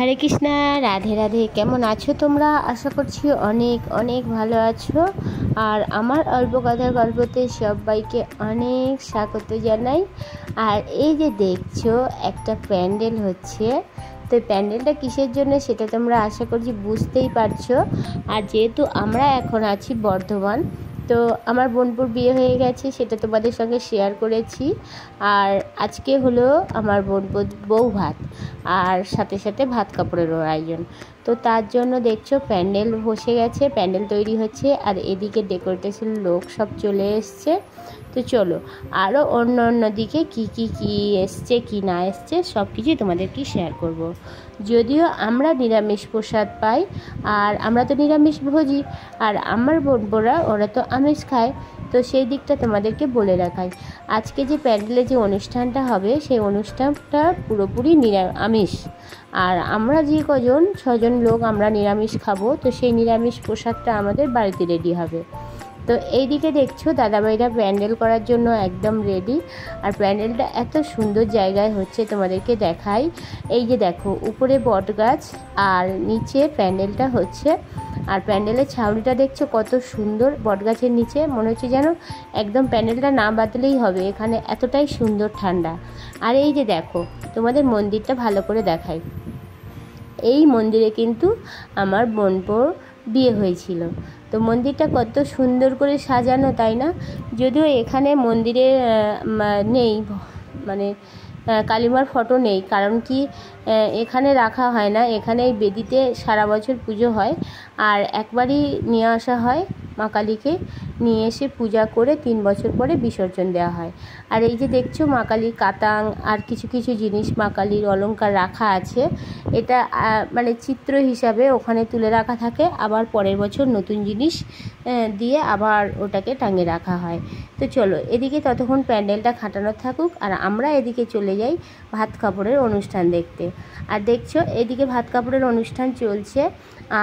হরে কৃষ্ণা, রাধে রাধে। কেমন আছো তোমরা? আশা করছি অনেক অনেক ভালো আছো। আর আমার অল্প কথার গল্পতে সবাইকে অনেক স্বাগত জানাই। আর এই যে দেখছো একটা প্যান্ডেল হচ্ছে, তো প্যান্ডেলটা কিসের জন্য সেটা তোমরা আশা করছি বুঝতেই পারছো। আর যেহেতু আমরা এখন আছি বর্ধমান, তো আমার বোনপুর বিয়ে হয়ে গেছে, সেটা তোমাদের সঙ্গে শেয়ার করেছি। আর আজকে হলো আমার বোনপুর বউ ভাত, আর সাথে সাথে ভাত কাপড়েরও আয়োজন। তো তার জন্য দেখছো প্যান্ডেল বসে গেছে, প্যান্ডেল তৈরি হচ্ছে, আর এদিকে ডেকোরেটেশন লোক সব চলে এসছে। তো চলো আরও অন্য অন্য দিকে কী এসছে কী না এসছে সব কিছুই তোমাদেরকে শেয়ার করব। যদিও আমরা নিরামিষ প্রসাদ পাই, আর আমরা তো নিরামিষ ভোজি, আর আমার বোনরা ওরা তো আমিষ খায়। তো সেই দিকটা তোমাদেরকে বলে রাখাই। আজকে যে প্যান্ডেলে যে অনুষ্ঠানটা হবে, সেই অনুষ্ঠানটা পুরোপুরি আমিষ। আর আমরা যে ছজন লোক আমরা নিরামিষ খাবো, তো সেই নিরামিষ প্রসাদটা আমাদের বাড়িতে রেডি হবে। তো এইদিকে দেখছো দাদাভাইরা প্যান্ডেল করার জন্য একদম রেডি। আর প্যান্ডেলটা এত সুন্দর জায়গায় হচ্ছে, তোমাদেরকে দেখাই। এই যে দেখো উপরে বট গাছ, আর নিচে প্যান্ডেলটা হচ্ছে। আর প্যান্ডেলের ছাউনিটা দেখছো কত সুন্দর, বট গাছের নিচে মনে হচ্ছে যেন একদম প্যান্ডেলটা না বাদলেই হবে, এখানে এতটাই সুন্দর ঠান্ডা। আর এই যে দেখো তোমাদের মন্দিরটা ভালো করে দেখাই। এই মন্দিরে কিন্তু আমার বোনপোর বিয়ে হয়েছিল। তো মন্দিরটা কত সুন্দর করে সাজানো, তাই না? যদিও এখানে মন্দিরে নেই, মানে কালীমার ফটো নেই, কারণ কি এখানে রাখা হয় না, এখানে এই বেদিতে সারা বছর পুজো হয়। আর একবারই নিয়ে আসা হয় মা কালীকে, নিয়ে এসে পূজা করে 3 বছর পরে বিসর্জন দেওয়া হয়। আর এই যে দেখছো মা কালীর কাতাং আর কিছু কিছু জিনিস মা কালীর অলংকার রাখা আছে। এটা মানে চিত্র হিসাবে ওখানে তুলে রাখা থাকে, আবার পরের বছর নতুন জিনিস দিয়ে আবার ওটাকে টাঙিয়ে রাখা হয়। তো চলো এদিকে ততক্ষণ প্যান্ডেলটা খাটানো থাকুক, আর আমরা এদিকে চলে যাই ভাত কাপড়ের অনুষ্ঠান দেখতে। আর দেখছো এদিকে ভাত কাপড়ের অনুষ্ঠান চলছে।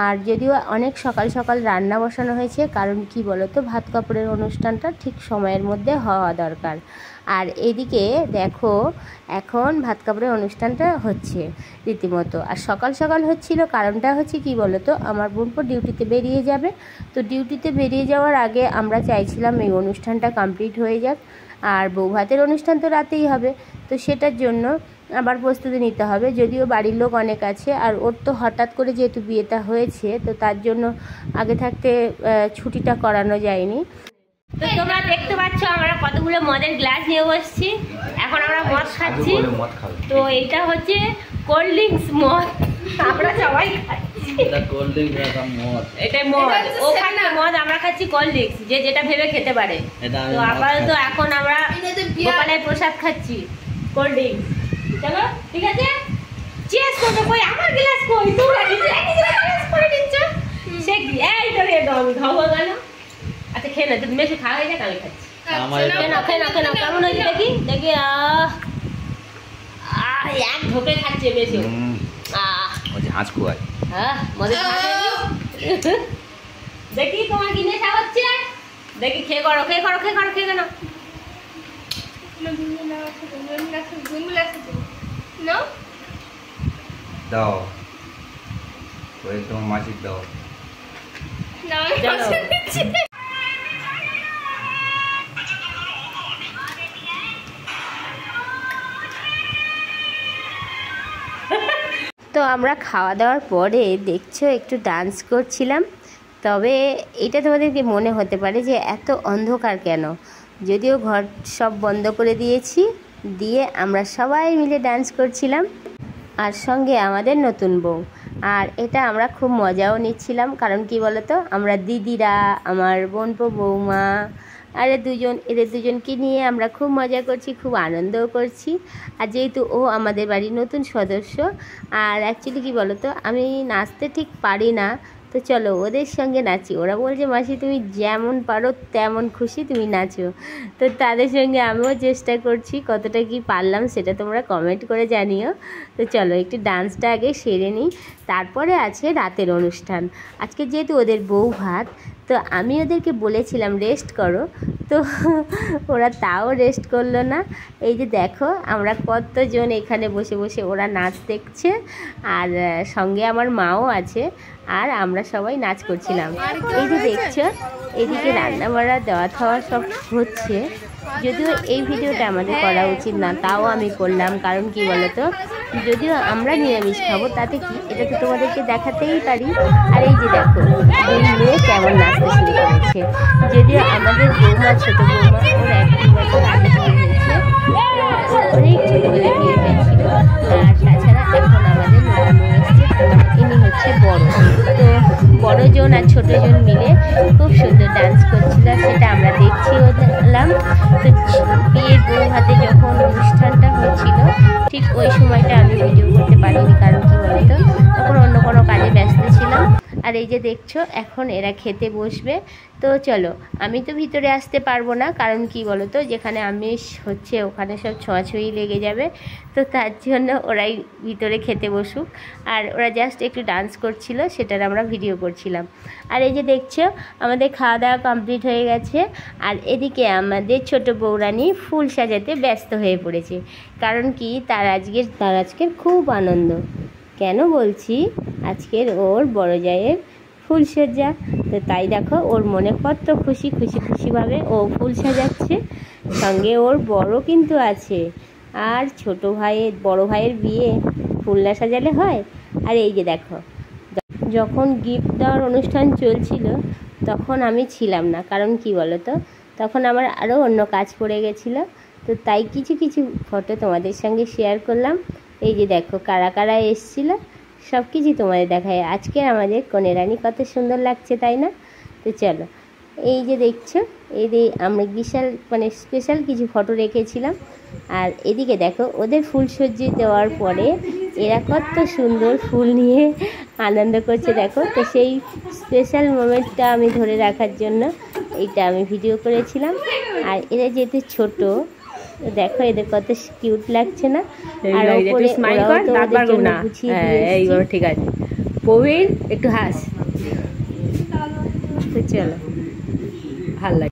আর যদিও অনেক সকাল সকাল রান্না বসানো হয়েছে, কারণ কি বলো তো, ভাত কাপড়ের অনুষ্ঠানটা ঠিক সময়ের মধ্যে হওয়া দরকার। আর এদিকে দেখো এখন ভাত কাপড়ের অনুষ্ঠানটা হচ্ছে রীতিমতো। আর সকাল সকাল হচ্ছিল, কারণটা হচ্ছে কি বলো তো, আমার বোনপো ডিউটিতে বেরিয়ে যাবে। তো ডিউটিতে বেরিয়ে যাওয়ার আগে আমরা চাইছিলাম এই অনুষ্ঠানটা কমপ্লিট হয়ে যাক। আর বউ ভাতের অনুষ্ঠান তো রাতেই হবে, তো সেটার জন্য আবার প্রস্তুতি নিতে হবে। যদিও বাড়ির লোক অনেক আছে, আর ওর তো হঠাৎ করে যেহেতু বিয়েটা হয়েছে, তো তার জন্য আগে থাকতে ছুটিটা করানো যায়নি। তো তোমরা দেখতে পাচ্ছ আমরা কতগুলো মদের গ্লাস নিয়ে বসছি, এখন আমরা মদ খাচ্ছি। তো এটা হচ্ছে কোল্ড ড্রিঙ্কস মদ, আমরা সবাই খাচ্ছি। এটাই মদ, ও খাচ্ছে মদ, আমরা খাচ্ছি কোল্ড ড্রিঙ্কস, যে যেটা ভেবে খেতে পারে। তো আপাতত এখন আমরা গোপালের প্রসাদ খাচ্ছি, কোল্ড ড্রিঙ্কস। চলো ঠিক আছে, চিয়ার্স করবে। কই আমার গ্লাস কই? তোমরা গ্লাস করে নিচ্ছ, সে এই তো রে দম খাবো কেন? আচ্ছা খেয়ে না, তুমি বেশি খাওয়া হয়ে যাক, আমি খাচ্ছি। খেয়ে না কেমন হয়েছে দেখি দেখি। এক ঢোকে খাচ্ছে বেশি। দেখি তোমার কি নেশা হচ্ছে, দেখি খেয়ে করো খেয়ে করো খেয়ে করো খেয়ে কেন দাও ওই তোমার মাসির দাও। তো আমরা খাওয়া দাওয়ার পরে দেখছো একটু ডান্স করছিলাম। তবে এটা তোমাদেরকে মনে হতে পারে যে এত অন্ধকার কেন, যদিও ঘর সব বন্ধ করে দিয়েছি, দিয়ে আমরা সবাই মিলে ডান্স করছিলাম, আর সঙ্গে আমাদের নতুন বউ। আর এটা আমরা খুব মজাও নিচ্ছিলাম, কারণ কি বলতো, আমরা দিদিরা, আমার বোনপো বৌমা, আর এদের দুজনকে নিয়ে আমরা খুব মজা করছি, খুব আনন্দও করছি। আর যেহেতু ও আমাদের বাড়ির নতুন সদস্য, আর অ্যাকচুয়ালি কি বলতো, আমি নাচতে ঠিক পারি না, তো চলো ওদের সঙ্গে নাচি। ওরা বলছে মাসি তুমি যেমন পারো তেমন খুশি তুমি নাচো। তো তাদের সঙ্গে আমিও চেষ্টা করছি, কতটা কি পারলাম সেটা তোমরা কমেন্ট করে জানিও। তো চলো একটু ডান্সটা আগে সেরে নিই, তারপরে আছে রাতের অনুষ্ঠান। আজকে যেহেতু ওদের বউ ভাত, তো আমি ওদেরকে বলেছিলাম রেস্ট করো, তো ওরা তাও রেস্ট করলো না। এই যে দেখো আমরা কতজন এখানে বসে বসে ওরা নাচ দেখছে, আর সঙ্গে আমার মাও আছে, আর আমরা সবাই নাচ করছিলাম। এই যে দেখছো এদিকে রান্না বাড়া দেওয়া খাওয়া সব হচ্ছে। যদিও এই ভিডিওটা আমাদের করা উচিত না, তাও আমি করলাম, কারণ কি বলতো, যদিও আমরা নিরামিষ খাবো তাতে কি, এটা তো তোমাদেরকে দেখাতেই পারি। আর এই যে দেখো দুই মেয়ে কেমন নাচতে শুরু করেছে। যদিও আমাদের বৌমা, ছোট বৌমা, ওর 1 বছর আগে বিয়ে হয়েছে, অনেক ছোটবেলা বিয়ে হয়েছিল। আর তাছাড়া এখন আমাদের নতুন এসছে, ইনি হচ্ছে বড়। তো বড় জন আর ছোট জন মিলে খুব সুন্দর ডান্স করছিল, সেটা আমরা দেখছি হলাম। তো বিয়ের বউ হাতে যখন অনুষ্ঠানটা হচ্ছিল ঠিক ওই সময়টা আমি ভিডিও করতে পারিনি, কারণ কি বলতো তখন অন্য কোনো কাজে ব্যস্ত ছিলাম। আর এই যে দেখছো এখন এরা খেতে বসবে। তো চলো, আমি তো ভিতরে আসতে পারবো না, কারণ কি বলো তো যেখানে আমিষ হচ্ছে ওখানে সব ছোঁয়াছুঁয়ি লেগে যাবে। তো তার জন্য ওরাই ভিতরে খেতে বসুক। আর ওরা জাস্ট একটু ডান্স করছিল, সেটার আমরা ভিডিও করছিলাম। আর এই যে দেখছো আমাদের খাওয়া দাওয়া কমপ্লিট হয়ে গেছে, আর এদিকে আমাদের ছোট বৌরানী ফুল সাজাতে ব্যস্ত হয়ে পড়েছে। কারণ কি তার আজকের খুব আনন্দ। কেন বলছি, আজকের ওর বড় জায়ের ফুলসজ্জা। তো তাই দেখো ওর মনে কত খুশিভাবে ও ফুল সাজাচ্ছে। সঙ্গে ওর বড় কিন্তু আছে, আর বড় ভাইয়ের বিয়ে ফুল না সাজালে হয়। আর এই যে দেখো যখন গিফট দেওয়ার অনুষ্ঠান চলছিল তখন আমি ছিলাম না, কারণ কি বলো তো তখন আমার আরও অন্য কাজ পড়ে গেছিলো। তো তাই কিছু ফটো তোমাদের সঙ্গে শেয়ার করলাম। এই যে দেখো কারা কারা এসেছিলো সব কিছু তোমাদের দেখায়। আজকে আমাদের কনের রানী কত সুন্দর লাগছে, তাই না? তো চলো, এই যে দেখছো আমরা বিশাল স্পেশাল কিছু ফটো রেখেছিলাম। আর এদিকে দেখো ওদের ফুলসজ্জি দেওয়ার পরে এরা কত সুন্দর ফুল নিয়ে আনন্দ করছে দেখো। তো সেই স্পেশাল মোমেন্টটা আমি ধরে রাখার জন্য এইটা আমি ভিডিও করেছিলাম। আর এরা যেহেতু ছোট, দেখো এদের কত কিউট লাগছে না? আর ওপরে ঠিক আছে প্রবীণ একটু হাস। তো চলো, ভালো লাগে।